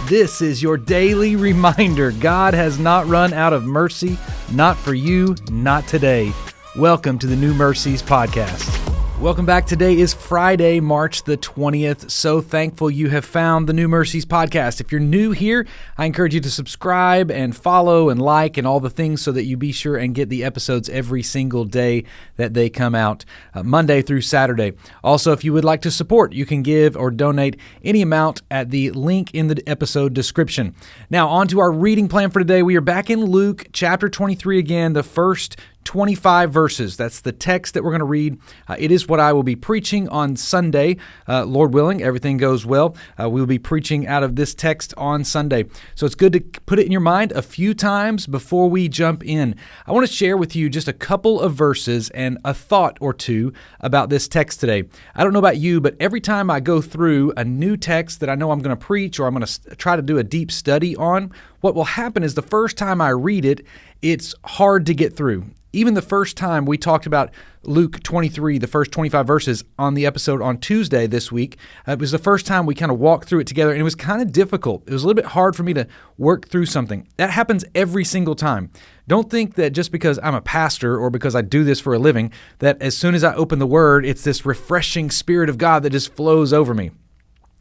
This is your daily reminder. God has not run out of mercy, not for you, not today. Welcome to the New Mercies Podcast. Welcome back. Today is Friday, March the 20th. So thankful you have found the New Mercies Podcast. If you're new here, I encourage you to subscribe and follow and like and all the things so that you be sure and get the episodes every single day that they come out, Monday through Saturday. Also, if you would like to support, you can give or donate any amount at the link in the episode description. Now, on to our reading plan for today. We are back in Luke chapter 23 again, the first 25 verses. That's the text that we're going to read. It is what I will be preaching on Sunday. Lord willing, everything goes well. We will be preaching out of this text on Sunday. So it's good to put it in your mind a few times before we jump in. I want to share with you just a couple of verses and a thought or two about this text today. I don't know about you, but every time I go through a new text that I know I'm going to preach or I'm going to try to do a deep study on, what will happen is the first time I read it, it's hard to get through. Even the first time we talked about Luke 23, the first 25 verses on the episode on Tuesday this week, it was the first time we kind of walked through it together, and it was kind of difficult. It was a little bit hard for me to work through something. That happens every single time. Don't think that just because I'm a pastor or because I do this for a living, that as soon as I open the Word, it's this refreshing Spirit of God that just flows over me.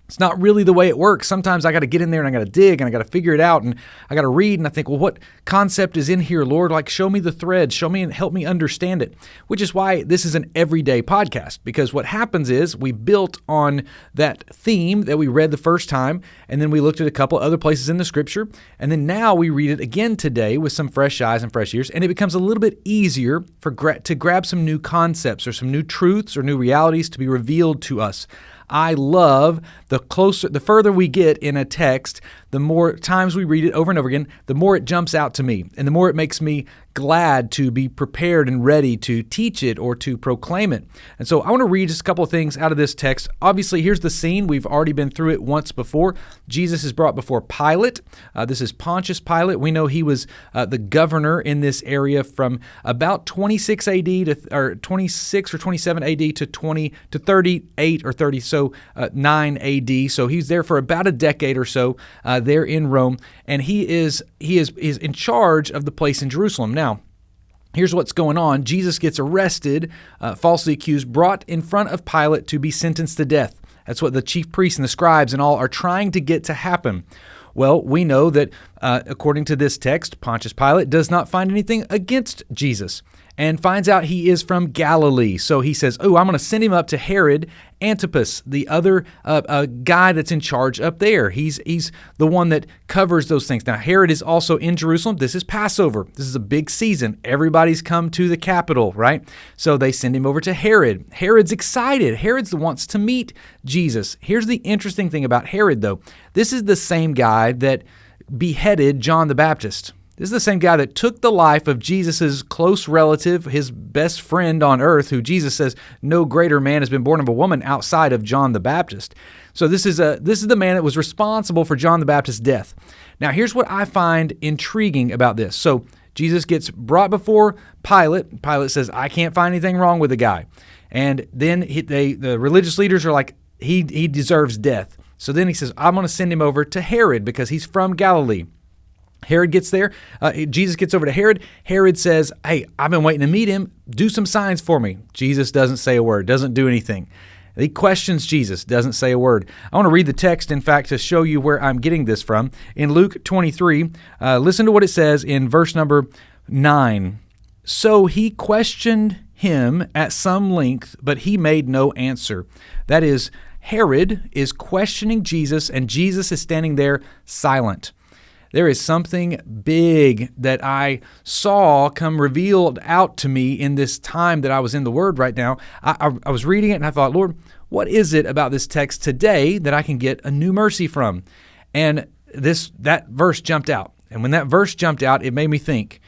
It's not really the way it works. Sometimes I got to get in there and I got to dig and I got to figure it out and I got to read and I think, well, what concept is in here, Lord? Like, show me the thread, show me and help me understand it, which is why this is an everyday podcast, because what happens is we built on that theme that we read the first time, and then we looked at a couple other places in the scripture, and then now we read it again today with some fresh eyes and fresh ears, and it becomes a little bit easier to grab some new concepts or some new truths or new realities to be revealed to us. I love the further we get in a text, the more times we read it over and over again, the more it jumps out to me, and the more it makes me glad to be prepared and ready to teach it or to proclaim it. And so I want to read just a couple of things out of this text. Obviously, here's the scene. We've already been through it once before. Jesus is brought before Pilate. This is Pontius Pilate. We know he was the governor in this area from about 26 AD or 26 or 27 AD to 38 or 30, so 9 AD. So he's there for about a decade or so there in Rome, and he is in charge of the place in Jerusalem. Now, here's what's going on. Jesus gets arrested, falsely accused, brought in front of Pilate to be sentenced to death. That's what the chief priests and the scribes and all are trying to get to happen. Well, we know that according to this text, Pontius Pilate does not find anything against Jesus and finds out he is from Galilee. So he says, I'm going to send him up to Herod Antipas, the other guy that's in charge up there. He's the one that covers those things. Now, Herod is also in Jerusalem. This is Passover. This is a big season. Everybody's come to the capital, right? So they send him over to Herod. Herod's excited. Herod wants to meet Jesus. Here's the interesting thing about Herod, though. This is the same guy that beheaded John the Baptist. This is the same guy that took the life of Jesus' close relative, his best friend on earth, who Jesus says no greater man has been born of a woman outside of John the Baptist. So this is the man that was responsible for John the Baptist's death. Now, here's what I find intriguing about this. So Jesus gets brought before Pilate. Pilate says, I can't find anything wrong with the guy. And then the religious leaders are like, he deserves death. So then he says, I'm going to send him over to Herod because he's from Galilee. Herod gets there. Jesus gets over to Herod. Herod says, hey, I've been waiting to meet him. Do some signs for me. Jesus doesn't say a word, doesn't do anything. He questions Jesus, doesn't say a word. I want to read the text, in fact, to show you where I'm getting this from. In Luke 23, listen to what it says in verse number 9. So he questioned him at some length, but he made no answer. That is, Herod is questioning Jesus, and Jesus is standing there silent. There is something big that I saw come revealed out to me in this time that I was in the Word right now. I was reading it and I thought, Lord, what is it about this text today that I can get a new mercy from? And that verse jumped out. And when that verse jumped out, it made me think,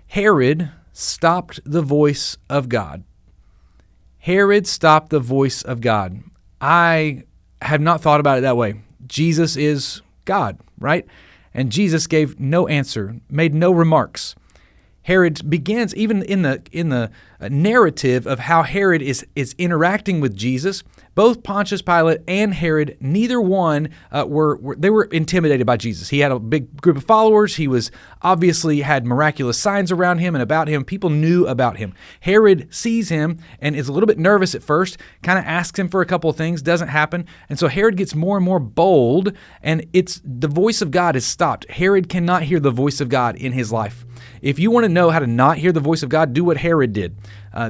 Herod stopped the voice of God. Herod stopped the voice of God. I have not thought about it that way. Jesus is God, right? And Jesus gave no answer, made no remarks. Herod begins, even in the narrative of how Herod is interacting with Jesus. Both Pontius Pilate and Herod, neither one were intimidated by Jesus. He had a big group of followers. He was obviously had miraculous signs around him and about him. People knew about him. Herod sees him and is a little bit nervous at first, kind of asks him for a couple of things, doesn't happen. And so Herod gets more and more bold, and the voice of God is stopped. Herod cannot hear the voice of God in his life. If you want to know how to not hear the voice of God, do what Herod did.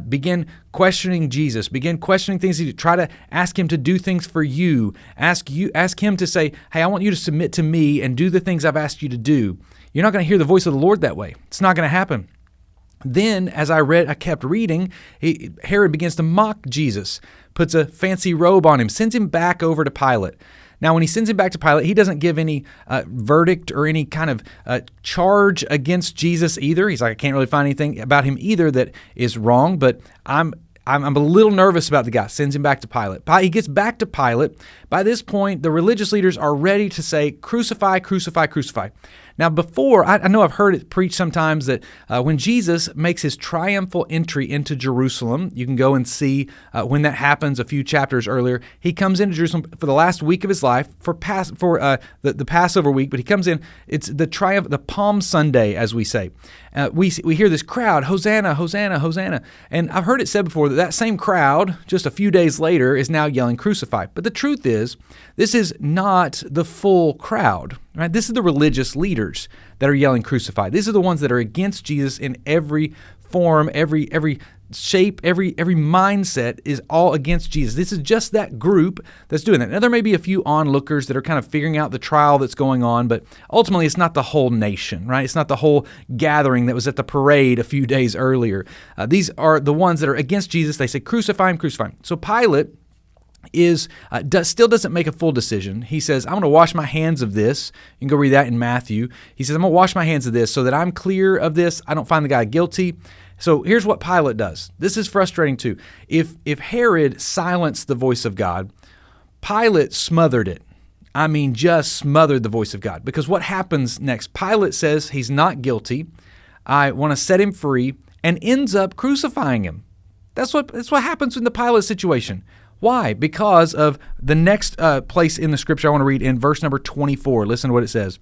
Begin questioning Jesus. Begin questioning things. Try to ask him to do things for you. Ask him to say, hey, I want you to submit to me and do the things I've asked you to do. You're not going to hear the voice of the Lord that way. It's not going to happen. Then, as I kept reading, Herod begins to mock Jesus, puts a fancy robe on him, sends him back over to Pilate. Now, when he sends him back to Pilate, he doesn't give any verdict or any kind of charge against Jesus either. He's like, I can't really find anything about him either that is wrong, but I'm a little nervous about the guy. Sends him back to Pilate. He gets back to Pilate. By this point, the religious leaders are ready to say, crucify, crucify, crucify. Now, before, I know I've heard it preached sometimes that when Jesus makes his triumphal entry into Jerusalem, you can go and see when that happens a few chapters earlier. He comes into Jerusalem for the last week of his life, for the Passover week, but he comes in, it's the Palm Sunday, as we say. We hear this crowd, Hosanna, Hosanna, Hosanna. And I've heard it said before that same crowd, just a few days later, is now yelling, crucify. But the truth is, this is not the full crowd. Right? This is the religious leaders that are yelling crucify. These are the ones that are against Jesus in every form, every shape, every mindset is all against Jesus. This is just that group that's doing that. Now, there may be a few onlookers that are kind of figuring out the trial that's going on, but ultimately it's not the whole nation, right? It's not the whole gathering that was at the parade a few days earlier. These are the ones that are against Jesus. They say, crucify him, crucify him. So Pilate still doesn't make a full decision. He says, I'm going to wash my hands of this. You can go read that in Matthew. He says, I'm going to wash my hands of this so that I'm clear of this. I don't find the guy guilty. So here's what Pilate does. This is frustrating too. If Herod silenced the voice of God, Pilate smothered it. I mean, just smothered the voice of God. Because what happens next? Pilate says he's not guilty. I want to set him free, and ends up crucifying him. That's what happens in the Pilate situation. Why? Because of the next place in the scripture I want to read in verse number 24. Listen to what it says.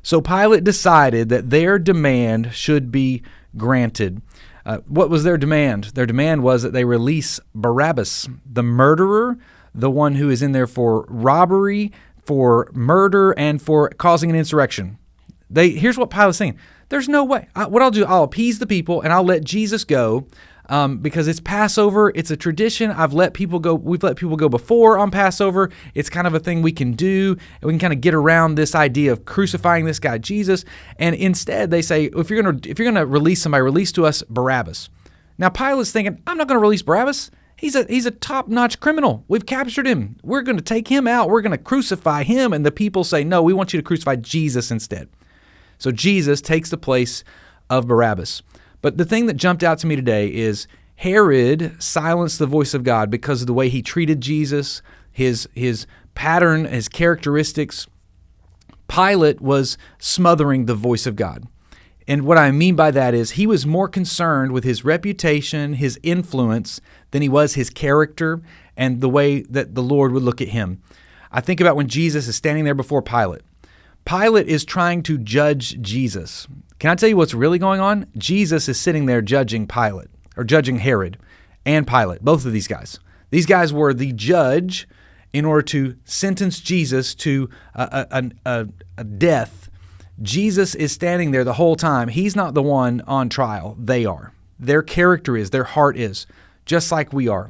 So Pilate decided that their demand should be granted. What was their demand? Their demand was that they release Barabbas, the murderer, the one who is in there for robbery, for murder, and for causing an insurrection. Here's what Pilate's saying. There's no way. What I'll do, I'll appease the people and I'll let Jesus go. Because it's Passover, it's a tradition. We've let people go before on Passover. It's kind of a thing we can do, and we can kind of get around this idea of crucifying this guy Jesus. And instead, they say, if you're gonna release somebody, release to us Barabbas. Now Pilate's thinking, I'm not gonna release Barabbas. He's a top-notch criminal. We've captured him. We're going to take him out. We're going to crucify him. And the people say, no, we want you to crucify Jesus instead. So Jesus takes the place of Barabbas. But the thing that jumped out to me today is Herod silenced the voice of God because of the way he treated Jesus, his pattern, his characteristics. Pilate was smothering the voice of God. And what I mean by that is he was more concerned with his reputation, his influence, than he was his character and the way that the Lord would look at him. I think about when Jesus is standing there before Pilate. Pilate is trying to judge Jesus. Can I tell you what's really going on? Jesus is sitting there judging Pilate, or judging Herod and Pilate, both of these guys. These guys were the judge in order to sentence Jesus to a death. Jesus is standing there the whole time. He's not the one on trial. They are. Their character is, their heart is, just like we are.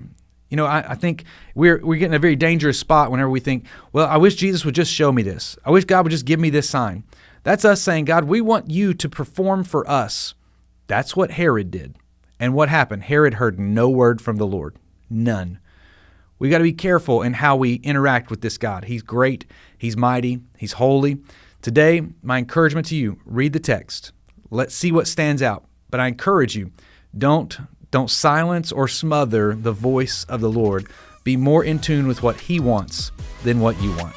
You know, I think we're getting a very dangerous spot whenever we think, well, I wish Jesus would just show me this. I wish God would just give me this sign. That's us saying, God, we want you to perform for us. That's what Herod did. And what happened? Herod heard no word from the Lord. None. We got to be careful in how we interact with this God. He's great. He's mighty. He's holy. Today, my encouragement to you, read the text. Let's see what stands out. But I encourage you, don't silence or smother the voice of the Lord. Be more in tune with what He wants than what you want.